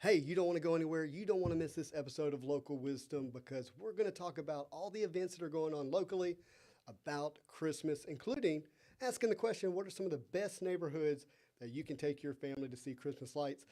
Hey, you don't want to go anywhere. You don't want to miss this episode of Local Wisdom because we're going to talk about all the events that are going on locally about Christmas, including asking the question, what are some of the best neighborhoods that you can take your family to see Christmas lights?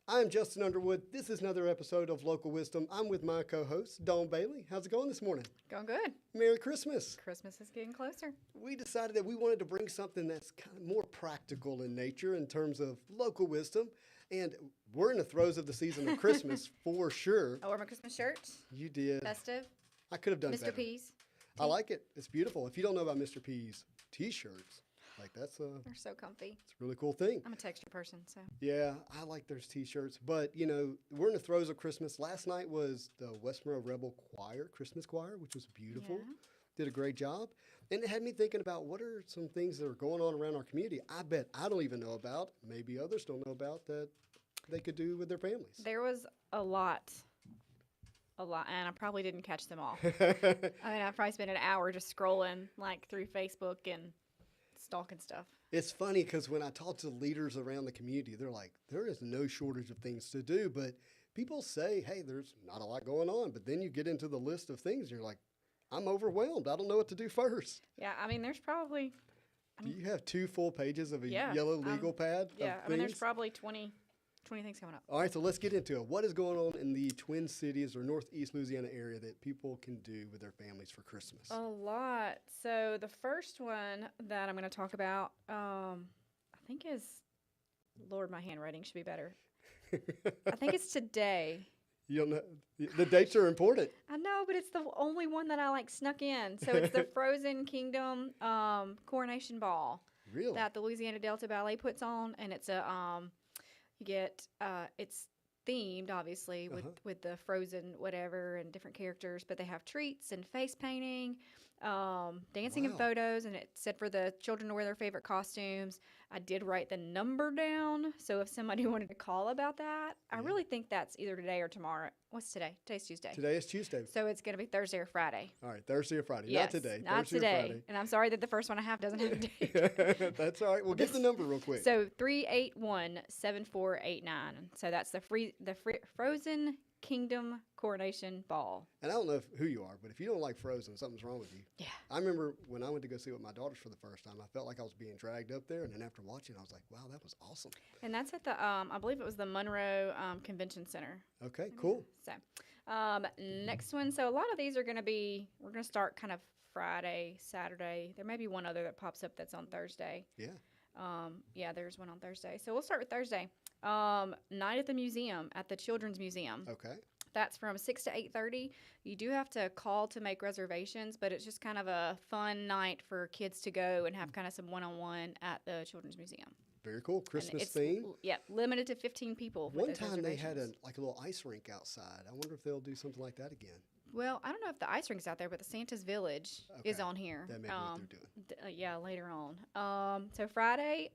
I'm Justin Underwood. This is another episode of Local Wisdom. I'm with my co-host, Dawn Bailey. How's it going this morning? Going good. Merry Christmas. Christmas is getting closer. We decided that we wanted to bring something that's kind of more practical in nature in terms of local wisdom. And we're in the throes of the season of Christmas for sure. I wore my Christmas shirt. You did. Festive. I could have done Mr. better. P's. I like it. It's beautiful. If you don't know about Mr. P's t-shirts, like that's They're so comfy. it's a really cool thing. I'm a texture person, so. Yeah, I like those t-shirts. But, you know, we're in the throes of Christmas. Last night was the West Monroe Rebel Choir, Christmas Choir, which was beautiful. Yeah. Did a great job. And it had me thinking about what are some things that are going on around our community I bet I don't even know about, maybe others don't know about, that they could do with their families. There was a lot, and I probably didn't catch them all. I probably spent an hour just scrolling like through Facebook and stalking stuff. It's funny because when I talk to leaders around the community, they're like, there is no shortage of things to do. But people say, hey, there's not a lot going on. But then you get into the list of things, and you're like, I'm overwhelmed. I don't know what to do first. Yeah, I mean, there's probably, Do you have 2 full pages of a Yeah, yellow legal pad? yeah, of I mean, there's things? probably 20 things coming up. All right, so let's get into it. What is going on in the Twin Cities or Northeast Louisiana area that people can do with their families for Christmas? A lot. So the first one that I'm going to talk about, I think is, Lord, my handwriting should be better. I think it's today. You don't know? The dates are important. I know, but it's the only one that I like snuck in. So it's the Frozen Kingdom Coronation Ball Really? that the Louisiana Delta Ballet puts on, and it's a you get it's themed obviously with the Frozen whatever and different characters, but they have treats and face painting, dancing and Wow. photos, and it said for the children to wear their favorite costumes. I did write the number down, so if somebody wanted to call about that, I really think that's either today or tomorrow. What's today? Today's Tuesday. Today is Tuesday. So it's going to be Thursday or Friday. All right, Thursday or Friday. Yes, Not today. Not Thursday today. or Friday. And I'm sorry that the first one I have doesn't have a date. That's all right. We'll get the number real quick. So 381-7489. So that's the Frozen Kingdom Coronation Ball. And I don't know who you are, but if you don't like Frozen, something's wrong with you. Yeah. I remember when I went to go see it with my daughters for the first time, I felt like I was being dragged up there. And then after watching, I was like, wow, that was awesome. And that's at the, I believe it was the Monroe Convention Center. Okay, cool. So next one. So a lot of these are going to be, we're going to start kind of Friday, Saturday. There may be one other that pops up that's on Thursday. Yeah. Yeah, there's one on Thursday. So we'll start with Thursday. Night at the museum, at the Children's Museum. Okay. That's from 6 to 8:30. You do have to call to make reservations, but it's just kind of a fun night for kids to go and have kind of some one-on-one at the Children's Museum. Very cool. And Christmas it's, theme. Yeah, limited to 15 people. with One those time they had reservations. a little ice rink outside. I wonder if they'll do something like that again. Well, I don't know if the ice rink's out there, but the Santa's Village is Okay. on here. That may be what they're doing. Yeah, later on. So Friday,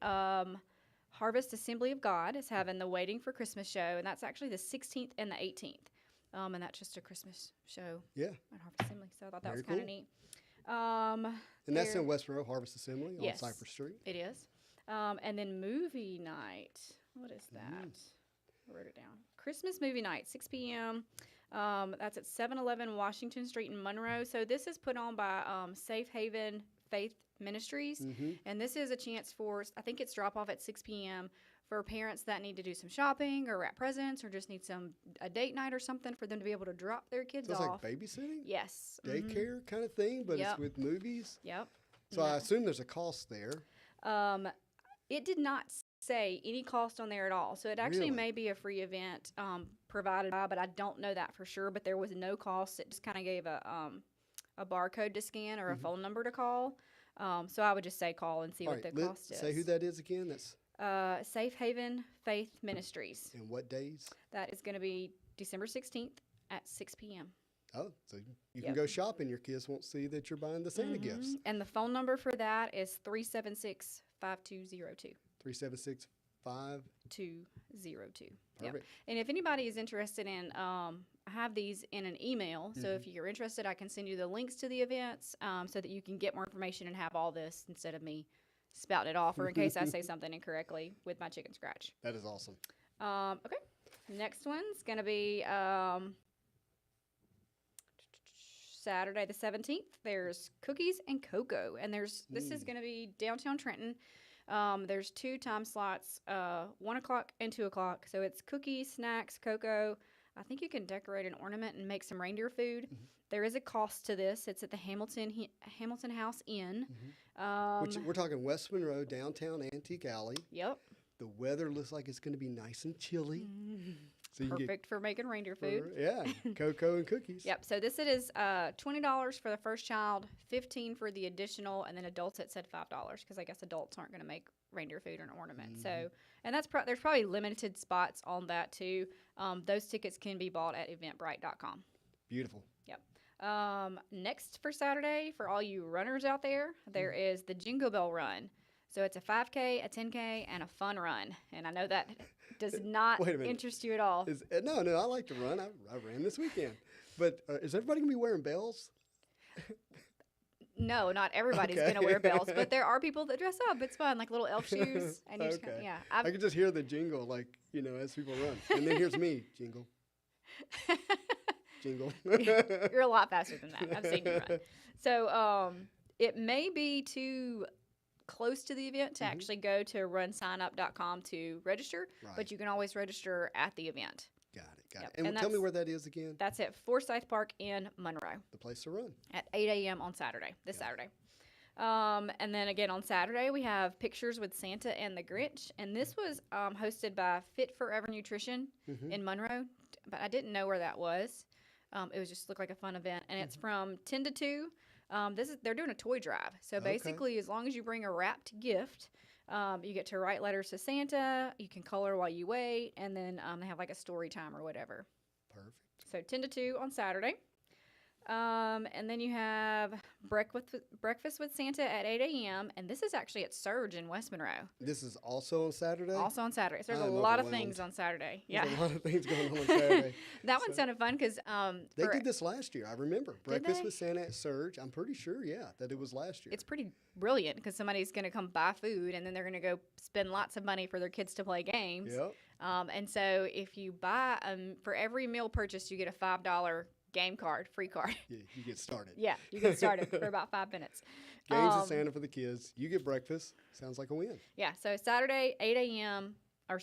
Harvest Assembly of God is having the Waiting for Christmas show, and that's actually the 16th and the 18th. And that's just a Christmas show Yeah. at Harvest Assembly. So I thought that Very was kind of cool. neat. And that's there- in West Monroe Harvest Assembly on Yes. Cypress Street. It is. And then movie night. What is that? I wrote it down. Christmas movie night, 6 p.m. That's at 711 Washington Street in Monroe. So this is put on by Safe Haven Faith Ministries. And this is a chance for, I think it's drop off at 6 p.m. for parents that need to do some shopping or wrap presents or just need a date night or something for them to be able to drop their kids So it's off. like babysitting? Yes. Daycare kind of thing, but Yep. it's with movies. Yep. So I assume there's a cost there. It did not say any cost on there at all. So it actually Really? may be a free event provided by, but I don't know that for sure. But there was no cost. It just kind of gave a barcode to scan or a phone number to call. So I would just say call and see All what right, the cost is. say who that is again. That's Safe Haven Faith Ministries. and what days? That is going to be December 16th at 6 p.m. Oh, so you can Yep. go shopping. Your kids won't see that you're buying the Santa gifts. And the phone number for that is 376-5202. 376-5. 202. Yep. Perfect. And if anybody is interested in, I have these in an email. So if you're interested, I can send you the links to the events so that you can get more information and have all this instead of me spouting it off or in case I say something incorrectly with my chicken scratch. That is awesome. Okay. Next one's going to be Saturday the 17th. There's cookies and cocoa, and this is going to be downtown Trenton. There's 2 time slots, 1 o'clock and 2 o'clock. So it's cookies, snacks, cocoa. I think you can decorate an ornament and make some reindeer food. Mm-hmm. There is a cost to this. It's at the Hamilton House Inn. Mm-hmm. Which we're talking West Monroe, downtown Antique Alley. Yep. The weather looks like it's going to be nice and chilly. Mm-hmm. So perfect for making reindeer food. Yeah, cocoa and cookies. Yep. So this it is $20 for the first child, $15 for the additional, and then adults it said $5 because I guess adults aren't going to make reindeer food or an ornament. Mm-hmm. So, and there's probably limited spots on that too. Those tickets can be bought at eventbrite.com. Beautiful. Yep. Next for Saturday, for all you runners out there, there is the Jingle Bell Run. So it's a 5K, a 10K, and a fun run. And I know that does not interest you at all. No, I like to run. I ran this weekend. But is everybody going to be wearing bells? No, not everybody's going to wear bells. But there are people that dress up. It's fun, like little elf shoes. And you just I can just hear the jingle, like, as people run. And then here's me, jingle. Jingle. You're a lot faster than that. I've seen you run. So it may be too close to the event to actually go to runsignup.com to register, but you can always register at the event. Got it. And tell me where that is again. That's at Forsyth Park in Monroe. The place to run. At 8 a.m. on Saturday, this Saturday. And then again on Saturday, we have Pictures with Santa and the Grinch. And this was hosted by Fit Forever Nutrition in Monroe, but I didn't know where that was. It was just looked like a fun event. And it's from 10 to 2. They're doing a toy drive. So basically, as long as you bring a wrapped gift, you get to write letters to Santa. You can color while you wait, and then they have like a story time or whatever. Perfect. So 10 to 2 on Saturday. And then you have Breakfast with Santa at 8 a.m. And this is actually at Surge in West Monroe. This is also on Saturday? Also on Saturday. So there's a lot of things on Saturday. There's a lot of things going on Saturday. That one sounded fun because... they did this last year. I remember. Breakfast with Santa at Surge. I'm pretty sure, that it was last year. It's pretty brilliant because somebody's going to come buy food and then they're going to go spend lots of money for their kids to play games. Yep. And so if you buy... for every meal purchase, you get a $5 game card, free card. Yeah, you get started. Yeah, you get started for about 5 minutes. Games of Santa for the kids. You get breakfast. Sounds like a win. Yeah, so Saturday, 8 a.m. 8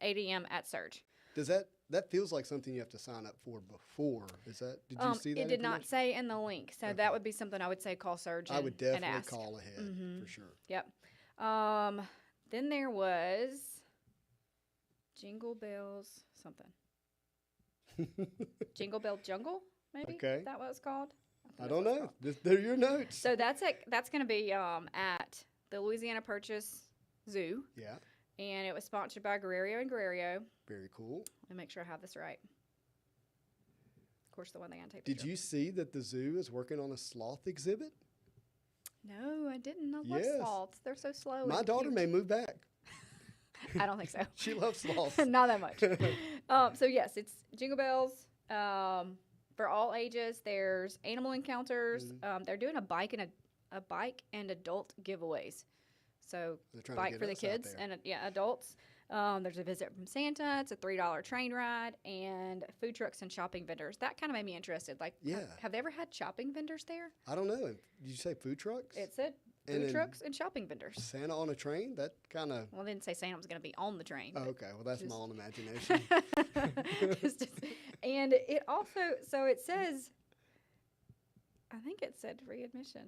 a.m. at Surge. Does that feels like something you have to sign up for before? Did you see that? It did not say in the link, so that would be something I would say call Surge and ask. I would definitely call ahead for sure. Yep. Then there was Jingle Bells something. Jingle Bell Jungle, maybe? Okay. Is that what it's called? I don't know. They're your notes. So that's going to be at the Louisiana Purchase Zoo. Yeah. And it was sponsored by Guerrero and Guerrero. Very cool. Let me make sure I have this right. Of course, the one thing I take. Did you see that the zoo is working on a sloth exhibit? No, I didn't. I love sloths. They're so slow. My daughter may move back. I don't think so. She loves sloths. Not that much. So yes, it's Jingle Bells for all ages. There's animal encounters. They're doing a bike and adult giveaways. So bike for the kids and adults. There's a visit from Santa. It's a $3 train ride and food trucks and shopping vendors. That kind of made me interested. Like, have they ever had shopping vendors there? I don't know. Did you say food trucks? It said food trucks and shopping vendors. Santa on a train? That kind of... Well, I didn't say Santa was going to be on the train. Oh, okay. Well, that's my own imagination. And it also... So it says... I think it said free admission.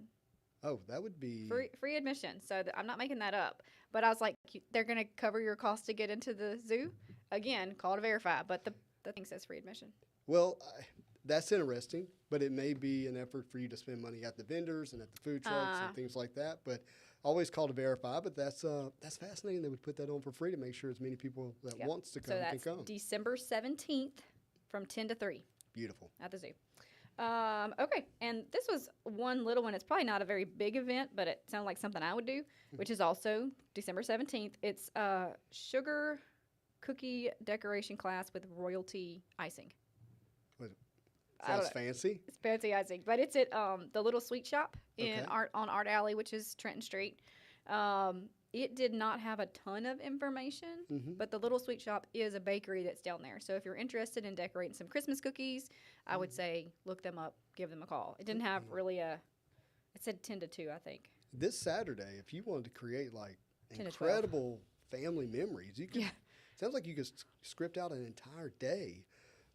Oh, that would be... Free admission. So I'm not making that up. But I was like, they're going to cover your cost to get into the zoo? Again, call to verify. But the thing says free admission. Well... That's interesting, but it may be an effort for you to spend money at the vendors and at the food trucks and things like that. But always call to verify. But that's fascinating. They would put that on for free to make sure as many people that wants to come can come. December 17th from 10 to 3. Beautiful. At the zoo. Okay, and this was one little one. It's probably not a very big event, but it sounded like something I would do, which is also December 17th. It's a sugar cookie decoration class with royalty icing. Sounds fancy. It's fancy icing, but it's at the Little Sweet Shop on Art Alley, which is Trenton Street. It did not have a ton of information, but the Little Sweet Shop is a bakery that's down there. So if you're interested in decorating some Christmas cookies, I would say look them up, give them a call. It didn't have really it said 10 to 2, I think. This Saturday, if you wanted to create like 10 to 12. incredible family memories, you could. Yeah. Sounds like you could script out an entire day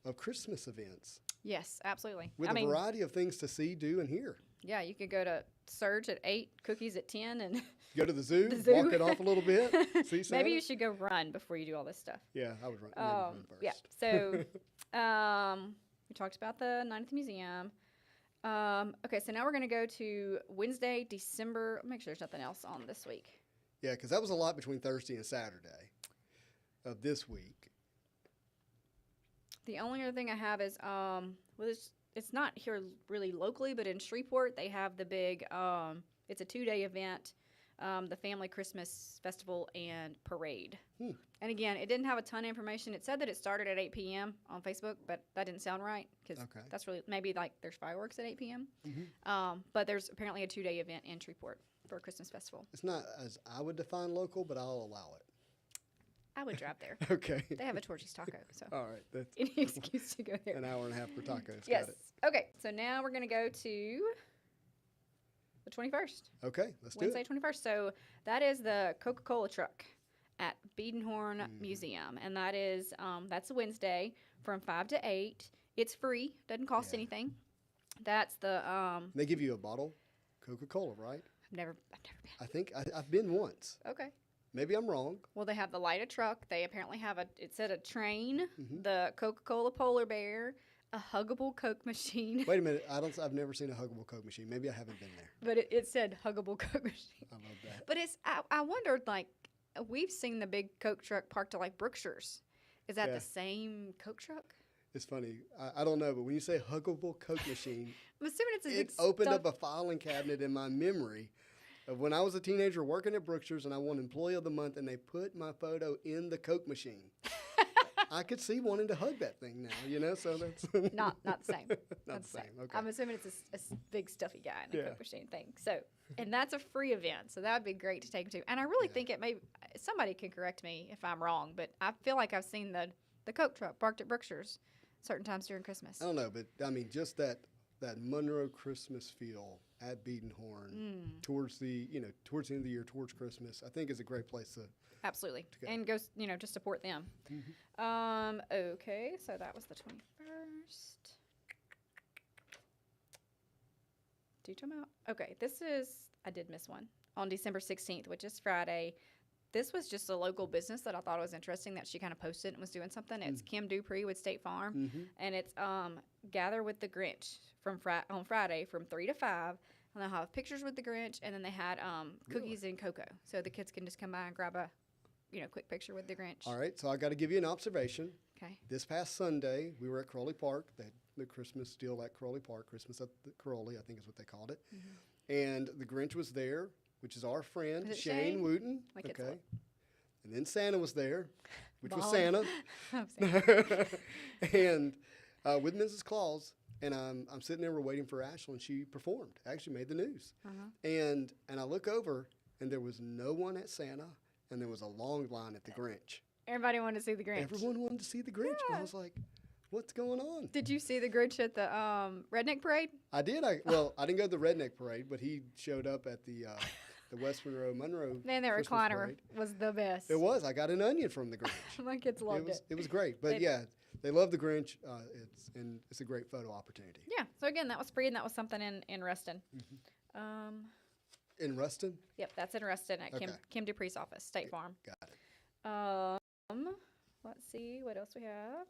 of Christmas events Yes, absolutely. with a variety of things to see, do, and hear. Yeah, you could go to Surge at 8, cookies at 10, and Go to the zoo, The zoo. walk it off a little bit, see Santa. maybe you should go run before you do all this stuff. Yeah, I would run, maybe run first. Yeah, so we talked about the night at the museum. Okay, so now we're going to go to Wednesday, December. Make sure there's nothing else on this week. Yeah, because that was a lot between Thursday and Saturday of this week. The only other thing I have is, well, it's not here really locally, but in Shreveport, they have the big, it's a 2-day event, the Family Christmas Festival and Parade. And again, it didn't have a ton of information. It said that it started at 8 p.m. on Facebook, but that didn't sound right because that's really, maybe like there's fireworks at 8 p.m. But there's apparently a 2-day event in Shreveport for a Christmas festival. It's not as I would define local, but I'll allow it. I would drive there. Okay. They have a Torchy's Taco, so All right. That's any excuse to go there. an hour and a half for tacos. Yes. Got it. Okay, so now we're going to go to the 21st. Okay, let's do Wednesday, it. 21st. So that is the Coca-Cola truck at Biedenhorn Museum, and that is that's a Wednesday from 5 to 8. It's free, doesn't cost anything. That's the They give you a bottle, Coca-Cola, right? I've never been. I think I've been once. Okay. Maybe I'm wrong. Well, they have the lighted truck. They apparently have it said a train, the Coca-Cola polar bear, a huggable Coke machine. Wait a minute. I've never seen a huggable Coke machine. Maybe I haven't been there. But it said huggable Coke machine. I love that. But I wondered, like, we've seen the big Coke truck parked at, like, Brookshire's. Is that Yeah. the same Coke truck? It's funny. I don't know, but when you say huggable Coke machine, I'm assuming it's a big it opened up a filing cabinet in my memory of when I was a teenager working at Brookshire's and I won Employee of the Month and they put my photo in the Coke machine. I could see wanting to hug that thing now, you know, so that's not the same. Not the same. Okay. I'm assuming it's a big stuffy guy in the Yeah. Coke machine thing. So, and that's a free event, so that would be great to take him to. And I really think it may. Somebody can correct me if I'm wrong, but I feel like I've seen the Coke truck parked at Brookshire's certain times during Christmas. I don't know, but I mean, just that Monroe Christmas feel at Biedenhorn towards the end of the year, towards Christmas, I think is a great place to. Absolutely, go. and go to support them. Okay, so that was the 21st. Do you talk about? Okay, I did miss one on December 16th, which is Friday. This was just a local business that I thought was interesting that she kind of posted and was doing something. It's Kim Dupree with State Farm, and it's Gather with the Grinch on Friday from 3 to 5. And they'll have pictures with the Grinch, and then they had cookies and cocoa, so the kids can just come by and grab a quick picture with the Grinch. All right, so I got to give you an observation. Okay. This past Sunday, we were at Crowley Park. They had the Christmas deal at Crowley Park, Christmas at the Crowley, I think is what they called it. And the Grinch was there, which is our friend, Is it Shane Shane? Wooten. My kids Okay. love- And then Santa was there, which was Bald. Santa. I'm saying. And with Mrs. Claus. And I'm sitting there, we're waiting for Ashlyn. She performed, actually made the news. And I look over, and there was no one at Santa, and there was a long line at the Grinch. Everybody wanted to see the Grinch. Everyone wanted to see the Grinch. And I was like, what's going on? Did you see the Grinch at the Redneck Parade? I did. I didn't go to the Redneck Parade, but he showed up at the West Monroe Man, that Christmas recliner Parade. was the best. It was. I got an onion from the Grinch. My kids loved it. It was great. But They- yeah, they love the Grinch. It's a great photo opportunity. Yeah. So again, that was free, and that was something in Ruston. In Ruston? Yep, that's in Ruston at Okay. Kim Dupree's office, State Farm. Got it. Let's see what else we have.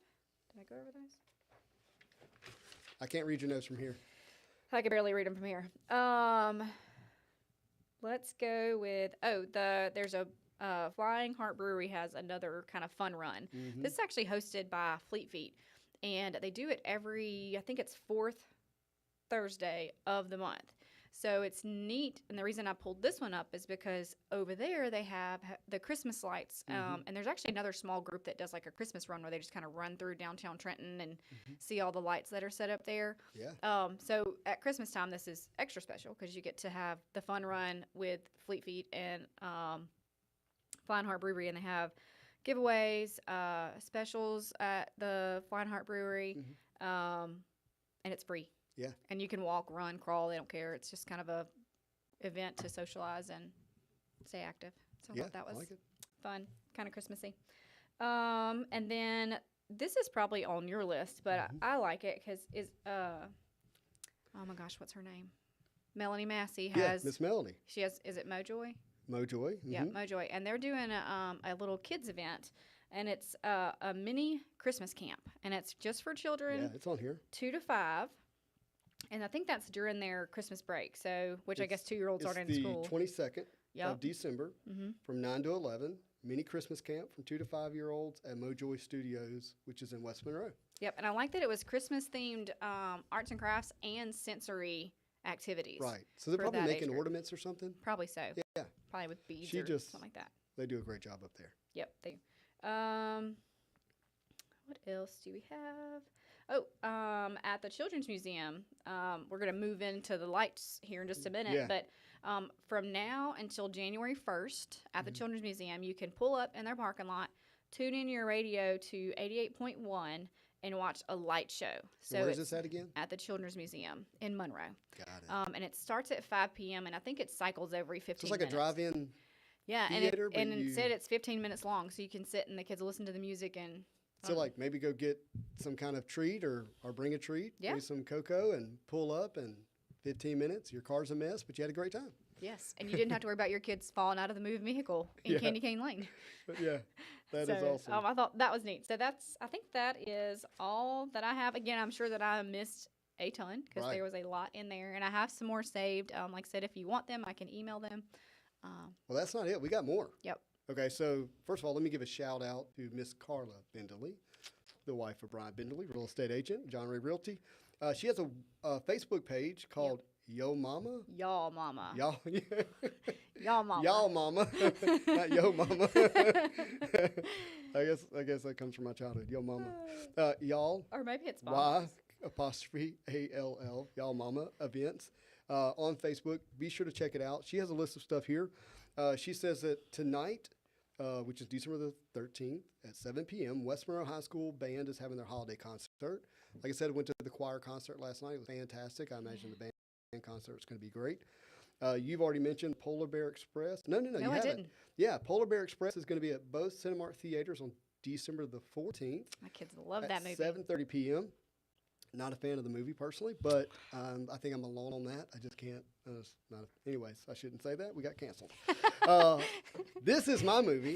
Did I go over those? I can't read your notes from here. I can barely read them from here. Let's go with there's a Flying Heart Brewery has another kind of fun run. This is actually hosted by Fleet Feet, and they do it every, I think it's fourth Thursday of the month. So it's neat, and the reason I pulled this one up is because over there they have the Christmas lights, and there's actually another small group that does like a Christmas run where they just kind of run through downtown Trenton and see all the lights that are set up there. Yeah. So at Christmas time, this is extra special because you get to have the fun run with Fleet Feet and Flying Heart Brewery, and they have giveaways, specials at the Flying Heart Brewery, and it's free. Yeah. And you can walk, run, crawl. They don't care. It's just kind of a event to socialize and stay active. So I thought that was like it. fun, kind of Christmassy. And then this is probably on your list, but I like it because oh my gosh, what's her name? Melanie Massey has. Miss Melanie. She has. Is it Mojoy? Mojoy. Yeah, Mojoy, and they're doing a little kids event, and it's a mini Christmas camp, and it's just for children. Yeah, it's on here. 2 to 5. And I think that's during their Christmas break, so I guess 2-year-olds aren't in school. It's the 22nd of December from 9 to 11. Mini Christmas camp from 2 to 5-year-olds at Mojoy Studios, which is in West Monroe. Yep, and I like that it was Christmas-themed arts and crafts and sensory activities. Right. So they're probably making ornaments or something? Probably so. Yeah. Probably with beads something like that. They do a great job up there. Yep, they do. What else do we have? Oh, at the Children's Museum, we're going to move into the lights here in just a minute. But from now until January 1st at the Children's Museum, you can pull up in their parking lot, tune in your radio to 88.1, and watch a light show. So where is this at again? At the Children's Museum in Monroe. Got it. And it starts at 5 p.m., and I think it cycles every 15 minutes. So it's like a drive-in theater, and instead it's 15 minutes long, so you can sit and the kids will listen to the music and... So, like, maybe go get some kind of treat or bring a treat, maybe some cocoa, and pull up, and 15 minutes, your car's a mess, but you had a great time. Yes, and you didn't have to worry about your kids falling out of the moving vehicle in Candy Cane Lane. Yeah, that is awesome. I thought that was neat. So I think that is all that I have. Again, I'm sure that I missed a ton because there was a lot in there, and I have some more saved. Like I said, if you want them, I can email them. Well, that's not it. We got more. Yep. Okay, so first of all, let me give a shout out to Miss Carla Bindley, the wife of Brian Bindley, real estate agent, John Ray Realty. She has a Facebook page called Yo Mama. Y'all Mama. Y'all Mama. Y'all Mama. Not Yo Mama. I guess that comes from my childhood. Yo Mama. Y'all. Or maybe it's Mama. Y''ALL. Y'all Mama events on Facebook. Be sure to check it out. She has a list of stuff here. She says that tonight, which is December the 13th at 7 p.m., West Monroe High School Band is having their holiday concert. Like I said, I went to the choir concert last night. It was fantastic. I imagine the band concert is going to be great. You've already mentioned Polar Bear Express. No, you haven't. I didn't. Yeah, Polar Bear Express is going to be at both Cinemark Theaters on December the 14th. My kids love that movie. At 7:30 p.m. Not a fan of the movie personally, but I think I'm alone on that. I just can't. Anyways, I shouldn't say that. We got canceled. This is my movie,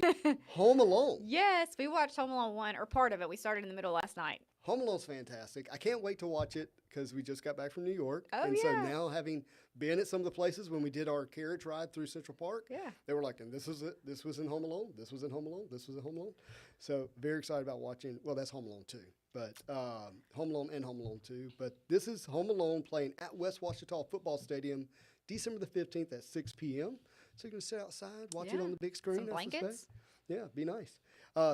Home Alone. Yes, we watched Home Alone 1, or part of it. We started in the middle last night. Home Alone's fantastic. I can't wait to watch it because we just got back from New York. So now having been at some of the places when we did our carriage ride through Central Park, they were like, and this was it. This was in Home Alone. This was in Home Alone. This was in Home Alone. So very excited about watching. Well, that's Home Alone 2. But Home Alone and Home Alone 2. But this is Home Alone playing at West Washita Football Stadium December the 15th at 6 p.m. So you can sit outside, watch it on the big screen. Some blankets. Yeah, be nice.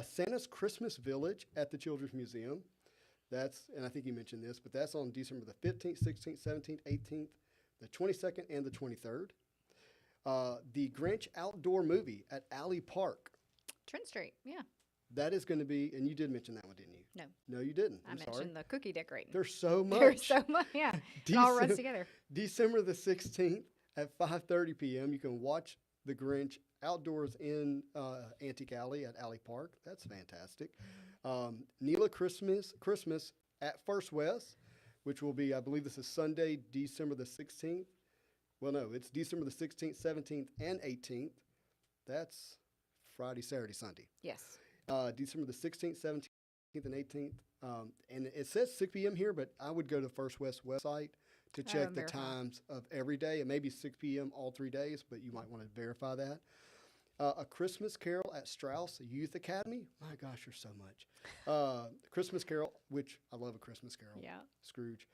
Santa's Christmas Village at the Children's Museum. And I think you mentioned this, but that's on December the 15th, 16th, 17th, 18th, the 22nd, and the 23rd. The Grinch Outdoor Movie at Alley Park. Trent Street, yeah. That is going to be, and you did mention that one, didn't you? No. No, you didn't. I mentioned the cookie decorating. There's so much. There's so much, yeah. It all runs together. December the 16th at 5:30 p.m., you can watch The Grinch outdoors in Antique Alley at Alley Park. That's fantastic. Neela Christmas at First West, which will be, I believe this is Sunday, December the 16th. Well, no, it's December the 16th, 17th, and 18th. That's Friday, Saturday, Sunday. Yes. December the 16th, 17th, and 18th. And it says 6 p.m. here, but I would go to First West website to check the times of every day. It may be 6 p.m. all 3 days, but you might want to verify that. A Christmas Carol at Strauss Youth Academy. My gosh, there's so much. Christmas Carol, which I love a Christmas Carol. Yeah. Scrooge.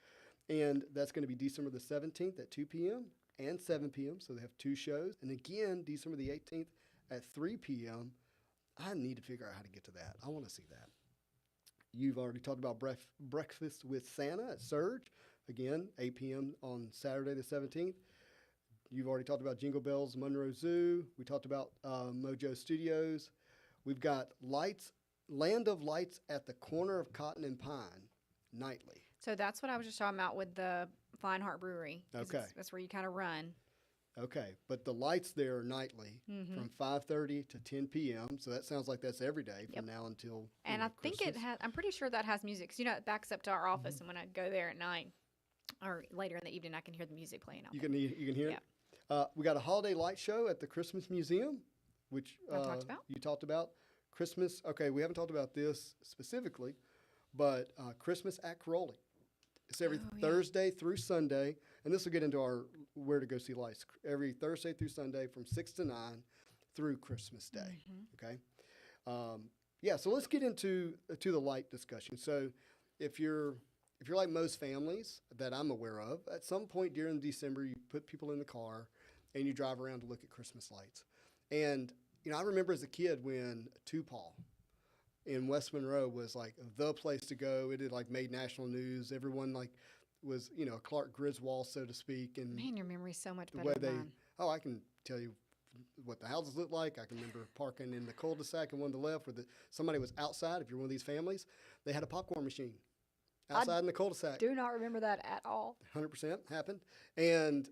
And that's going to be December the 17th at 2 p.m. and 7 p.m. So they have 2 shows. And again, December the 18th at 3 p.m. I need to figure out how to get to that. I want to see that. You've already talked about Breakfast with Santa at Surge. Again, 8 p.m. on Saturday the 17th. You've already talked about Jingle Bells, Monroe Zoo. We talked about Mojo Studios. We've got lights, Land of Lights at the corner of Cotton and Pine, nightly. So that's what I was just talking about with the Fine Heart Brewery. Okay. That's where you kind of run. Okay, but the lights there are nightly from 5:30 to 10 p.m. So that sounds like that's every day from now until. And I think it has. I'm pretty sure that has music. 'Cause, it backs up to our office, and when I go there at night or later in the evening, I can hear the music playing out. You can hear it. We got a holiday light show at the Christmas Museum, which I talked about. You talked about. Christmas. Okay, we haven't talked about this specifically, but Christmas at Crowley. It's every Thursday through Sunday, and this will get into our where to go see lights. Every Thursday through Sunday from 6 to 9 through Christmas Day. Okay, so let's get into the light discussion. So, if you're like most families that I'm aware of, at some point during December, you put people in the car and you drive around to look at Christmas lights. And I remember as a kid when Tupal in West Monroe was like the place to go. It had like made national news. Everyone like was, a Clark Griswold, so to speak. And Man, your memory's so much the better way than mine. I can tell you what the houses looked like. I can remember parking in the cul-de-sac and one to the left where somebody was outside. If you're one of these families, they had a popcorn machine outside in the cul-de-sac. Do not remember that at all. 100% happened. And,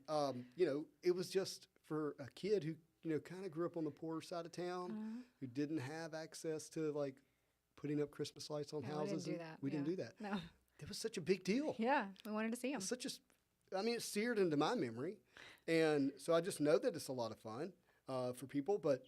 it was just for a kid who, kind of grew up on the poorer side of town, who didn't have access to like putting up Christmas lights on houses. We didn't do that. We didn't do that. No. It was such a big deal. Yeah, we wanted to see them. It's seared into my memory. And so I just know that it's a lot of fun for people. But,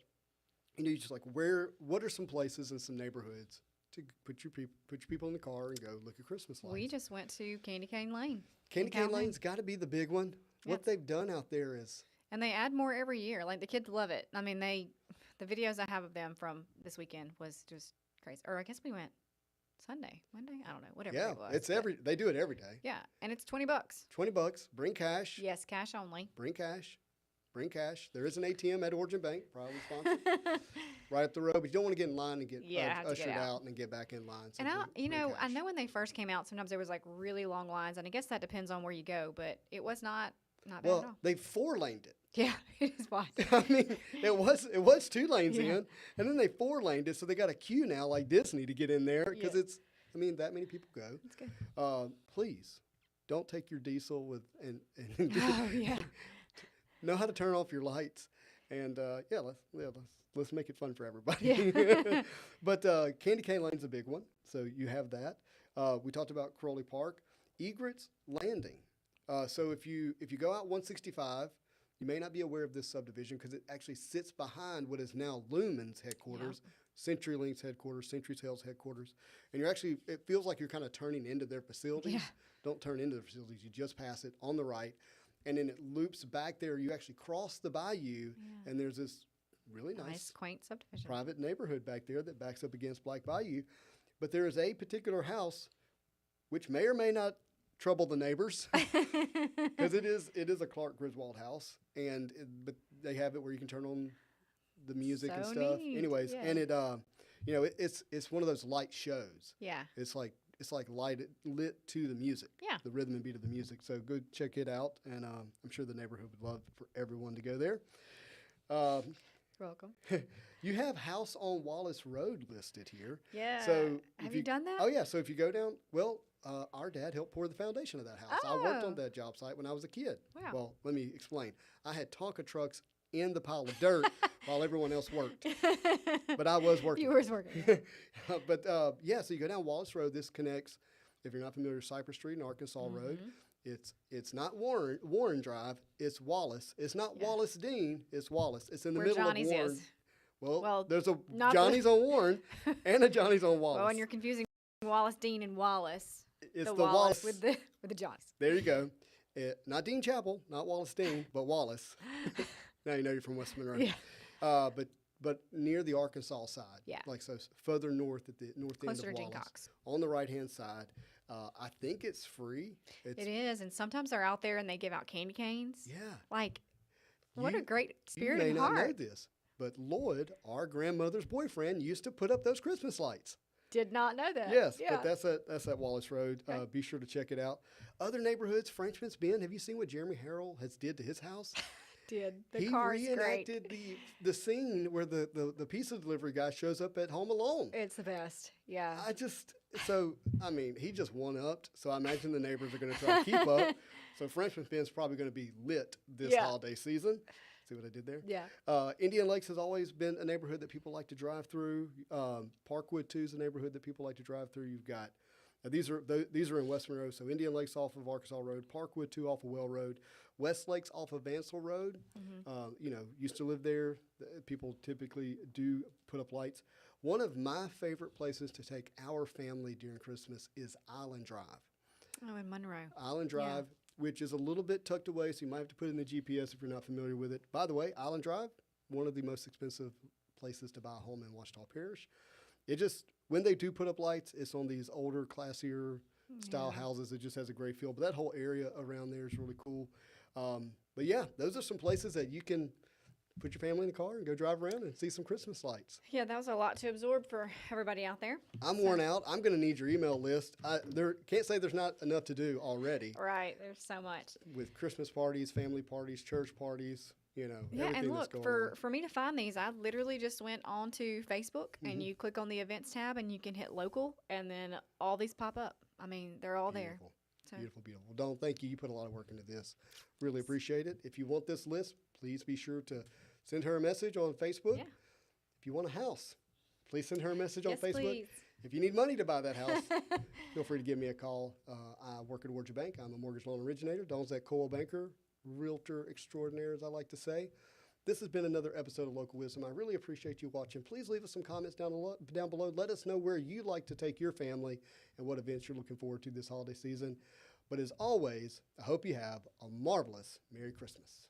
you just like, what are some places in some neighborhoods to put your people in the car and go look at Christmas lights? We just went to Candy Cane Lane. Candy Cane Lane's got to be the big one. Yeah. What they've done out there is... And they add more every year. Like, the kids love it. I mean, the videos I have of them from this weekend was just crazy. Or I guess we went Sunday, Monday, I don't know, whatever it was. They do it every day. Yeah, and it's $20. $20. Bring cash. Yes, cash only. Bring cash. There is an ATM at Origin Bank, probably sponsored, right up the road. But you don't want to get in line and get ushered out and then get back in line. So and I know when they first came out, sometimes there was like really long lines, and I guess that depends on where you go. But it was not bad at all. They 4-laned it. Yeah, it is wide. I mean, it was 2 lanes in, and then they 4-laned it, so they got a queue now like Disney to get in there because that many people go. That's good. Please don't take your diesel with and know how to turn off your lights, and let's make it fun for everybody. Yeah. But Candy Cane Lane's a big one, so you have that. We talked about Crowley Park, Egret's Landing. So if you go out 165, you may not be aware of this subdivision because it actually sits behind what is now Lumen's headquarters, CenturyLink's headquarters, CenturyTel's headquarters, and it feels like you're kind of turning into their facilities. Yeah. Don't turn into the facilities. You just pass it on the right, and then it loops back there. You actually cross the bayou, and there's this really nice quaint subdivision, private neighborhood back there that backs up against Black Bayou. But there is a particular house which may or may not trouble the neighbors because it is a Clark Griswold house, but they have it where you can turn on the music and stuff. Neat. Anyways, and it it's one of those light shows. Yeah. It's like lit to the music. Yeah. The rhythm and beat of the music. So go check it out, and I'm sure the neighborhood would love for everyone to go there. You're welcome. You have House on Wallace Road listed here. Yeah. So have you done that? Oh yeah. So if you go down, our dad helped pour the foundation of that house. I worked on that job site when I was a kid. Wow. Well, let me explain. I had Tonka trucks in the pile of dirt while everyone else worked. But I was working. You were working. But so you go down Wallace Road. This connects, if you're not familiar with Cypress Street and Arkansas Road, it's not Warren Drive, it's Wallace. It's not Wallace Dean, it's Wallace. It's in the middle Johnny's of Warren. Is. Well, there's a Johnny's on Warren and a Johnny's on Wallace. Well, and you're confusing Wallace Dean and Wallace. It's the Wallace with the Johnnies. There you go. Not Dean Chapel, not Wallace Dean, but Wallace. Now you know you're from West Monroe. Yeah. But near the Arkansas side. Yeah. Like so further north at the north Closer end of to Wallace. Cox. On the right-hand side. I think it's free. It is, and sometimes they're out there and they give out candy canes. Yeah. Like, what a great spirit and heart. You may not know this, but Lloyd, our grandmother's boyfriend, used to put up those Christmas lights. Did not know that. Yes, but that's at Wallace Road. Okay. Be sure to check it out. Other neighborhoods, Frenchman's Bend. Have you seen what Jeremy Harrell has did to his house? did. The He car's great. reenacted the scene where the pizza delivery guy shows up at Home Alone. It's the best. Yeah. I mean, he just one-upped, so I imagine the neighbors are going to try to keep up. So Frenchman's Bend's probably going to be lit this holiday season. See what I did there? Yeah. Indian Lakes has always been a neighborhood that people like to drive through. Parkwood, too, is a neighborhood that people like to drive through. You've got, these are in West Monroe, so Indian Lakes off of Arkansas Road, Parkwood, too, off of Well Road, West Lakes off of Vansel Road. Used to live there. People typically do put up lights. One of my favorite places to take our family during Christmas is Island Drive. Oh, in Monroe. Island Drive, which is a little bit tucked away, so you might have to put it in the GPS if you're not familiar with it. By the way, Island Drive, one of the most expensive places to buy a home in Ouachita Parish. When they do put up lights, it's on these older, classier style houses. It just has a great feel. But that whole area around there is really cool. But yeah, those are some places that you can put your family in the car and go drive around and see some Christmas lights. Yeah, that was a lot to absorb for everybody out there. I'm worn out. I'm going to need your email list. Can't say there's not enough to do already. Right, there's so much. With Christmas parties, family parties, church parties, Yeah, everything and that's look, going on. for me to find these, I literally just went onto Facebook and you click on the events tab and you can hit local and then all these pop up. I mean, they're all there. So. Beautiful, beautiful. Dawn, thank you. You put a lot of work into this. Really appreciate it. If you want this list, please be sure to send her a message on Facebook. Yeah. If you want a house, please send her a message on Facebook. Please. If you need money to buy that house, feel free to give me a call. I work at Georgia Bank. I'm a mortgage loan originator. Dawn's that Coal banker, realtor extraordinaire, as I like to say. This has been another episode of Local Wisdom. I really appreciate you watching. Please leave us some comments down below. Let us know where you'd like to take your family and what events you're looking forward to this holiday season. But as always, I hope you have a marvelous Merry Christmas.